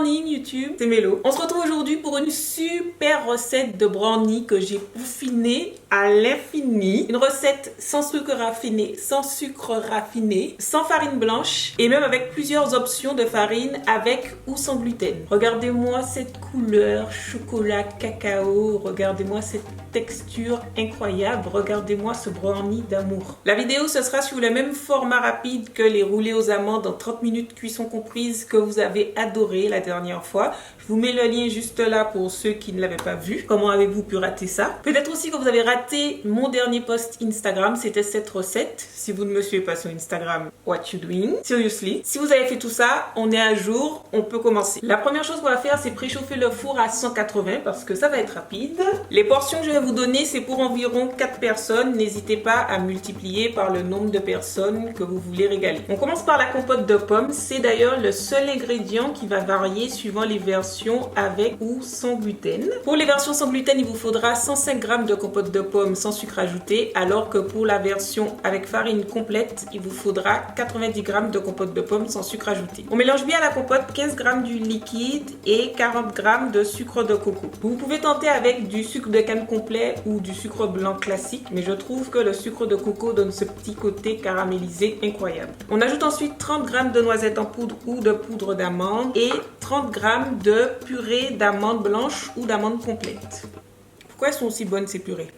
morning YouTube, c'est Mélo. On se retrouve aujourd'hui pour une super recette de brownie que j'ai peaufinée à l'infini. Une recette sans sucre raffiné, sans farine blanche et même avec plusieurs options de farine avec ou sans gluten. Regardez-moi cette couleur chocolat cacao, regardez-moi cette texture incroyable, regardez-moi ce brownie d'amour. La vidéo ce sera sur le même format rapide que les roulés aux amandes en 30 minutes cuisson comprise que vous avez adoré la dernière fois. Je vous mets le lien juste là pour ceux qui ne l'avaient pas vu. Comment avez-vous pu rater ça? Peut-être aussi que vous avez raté mon dernier post Instagram, c'était cette recette. Si vous ne me suivez pas sur Instagram, what you doing? Seriously. Si vous avez fait tout ça, on est à jour, on peut commencer. La première chose qu'on va faire, c'est préchauffer le four à 180 parce que ça va être rapide. Les portions que je vais vous donner, c'est pour environ 4 personnes. N'hésitez pas à multiplier par le nombre de personnes que vous voulez régaler. On commence par la compote de pommes. C'est d'ailleurs le seul ingrédient qui va varier suivant les versions avec ou sans gluten. Pour les versions sans gluten, il vous faudra 105 g de compote de pommes sans sucre ajouté, alors que pour la version avec farine complète, il vous faudra 90 g de compote de pommes sans sucre ajouté. On mélange bien à la compote 15 g d'huile liquide et 40 g de sucre de coco. Vous pouvez tenter avec du sucre de canne complet ou du sucre blanc classique, mais je trouve que le sucre de coco donne ce petit côté caramélisé incroyable. On ajoute ensuite 30 g de noisettes en poudre ou de poudre d'amande et 30 g de purée d'amandes blanches ou d'amandes complètes. Pourquoi elles sont aussi bonnes ces purées?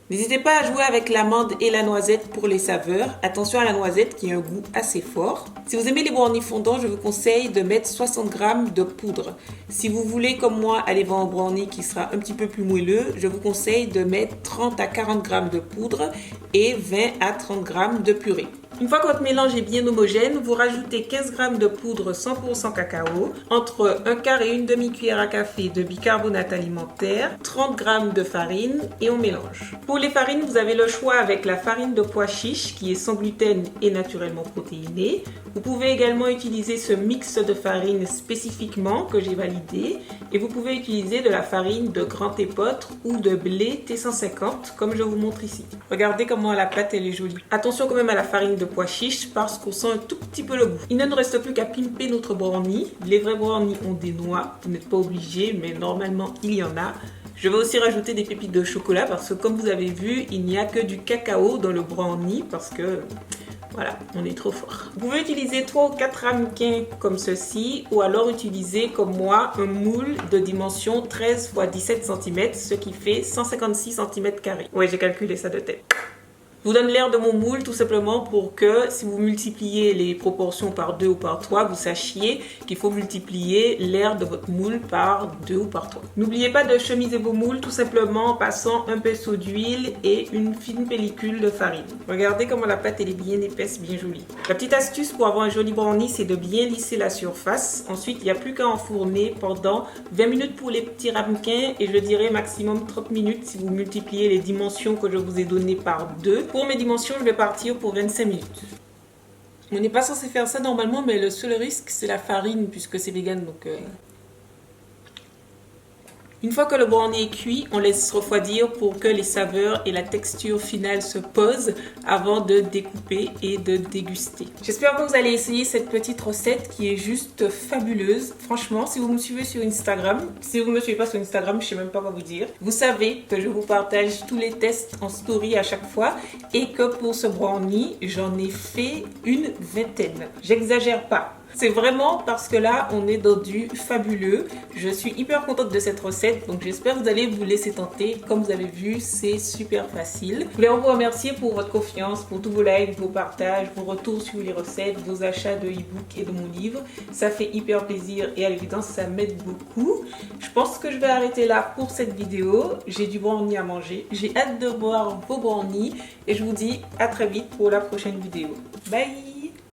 N'hésitez pas à jouer avec l'amande et la noisette pour les saveurs. Attention à la noisette qui a un goût assez fort. Si vous aimez les brownies fondants, je vous conseille de mettre 60 g de poudre. Si vous voulez, comme moi, aller voir un brownie qui sera un petit peu plus moelleux, je vous conseille de mettre 30 à 40 g de poudre et 20 à 30 g de purée. Une fois que votre mélange est bien homogène, vous rajoutez 15 g de poudre 100% cacao, entre un quart et une demi-cuillère à café de bicarbonate alimentaire, 30 g de farine et on mélange. Pour les farines, vous avez le choix avec la farine de pois chiche qui est sans gluten et naturellement protéinée. Vous pouvez également utiliser ce mix de farine spécifiquement que j'ai validé et vous pouvez utiliser de la farine de grand épeautre ou de blé T150 comme je vous montre ici. Regardez comment la pâte elle est jolie. Attention quand même à la farine de pois chiche parce qu'on sent un tout petit peu le goût. Il ne nous reste plus qu'à pimper notre brownie. Les vrais brownies ont des noix, vous n'êtes pas obligé, mais normalement il y en a. Je vais aussi rajouter des pépites de chocolat parce que comme vous avez vu, il n'y a que du cacao dans le brownie parce que voilà, on est trop fort. Vous pouvez utiliser 3 ou 4 ramequins comme ceci ou alors utiliser comme moi un moule de dimension 13 x 17 cm, ce qui fait 156 cm². Ouais, j'ai calculé ça de tête. Je vous donne l'air de mon moule tout simplement pour que si vous multipliez les proportions par 2 ou par 3, vous sachiez qu'il faut multiplier l'air de votre moule par 2 ou par 3. N'oubliez pas de chemiser vos moules tout simplement en passant un pinceau d'huile et une fine pellicule de farine. Regardez comment la pâte elle est bien épaisse, bien jolie. La petite astuce pour avoir un joli brownie, c'est de bien lisser la surface. Ensuite, il n'y a plus qu'à enfourner pendant 20 minutes pour les petits ramequins et je dirais maximum 30 minutes si vous multipliez les dimensions que je vous ai données par 2. Pour mes dimensions, je vais partir pour 25 minutes. On n'est pas censé faire ça normalement, mais le seul risque, c'est la farine, puisque c'est vegan, donc... Une fois que le brownie est cuit, on laisse refroidir pour que les saveurs et la texture finale se posent avant de découper et de déguster. J'espère que vous allez essayer cette petite recette qui est juste fabuleuse. Franchement, si vous me suivez sur Instagram, si vous ne me suivez pas sur Instagram, je ne sais même pas quoi vous dire. Vous savez que je vous partage tous les tests en story à chaque fois et que pour ce brownie, j'en ai fait une vingtaine. J'exagère pas. C'est vraiment parce que là, on est dans du fabuleux. Je suis hyper contente de cette recette, donc j'espère que vous allez vous laisser tenter. Comme vous avez vu, c'est super facile. Je voulais vous remercier pour votre confiance, pour tous vos likes, vos partages, vos retours sur les recettes, vos achats de e-book et de mon livre. Ça fait hyper plaisir et à l'évidence, ça m'aide beaucoup. Je pense que je vais arrêter là pour cette vidéo. J'ai du brownie à manger. J'ai hâte de voir vos brownies et je vous dis à très vite pour la prochaine vidéo. Bye!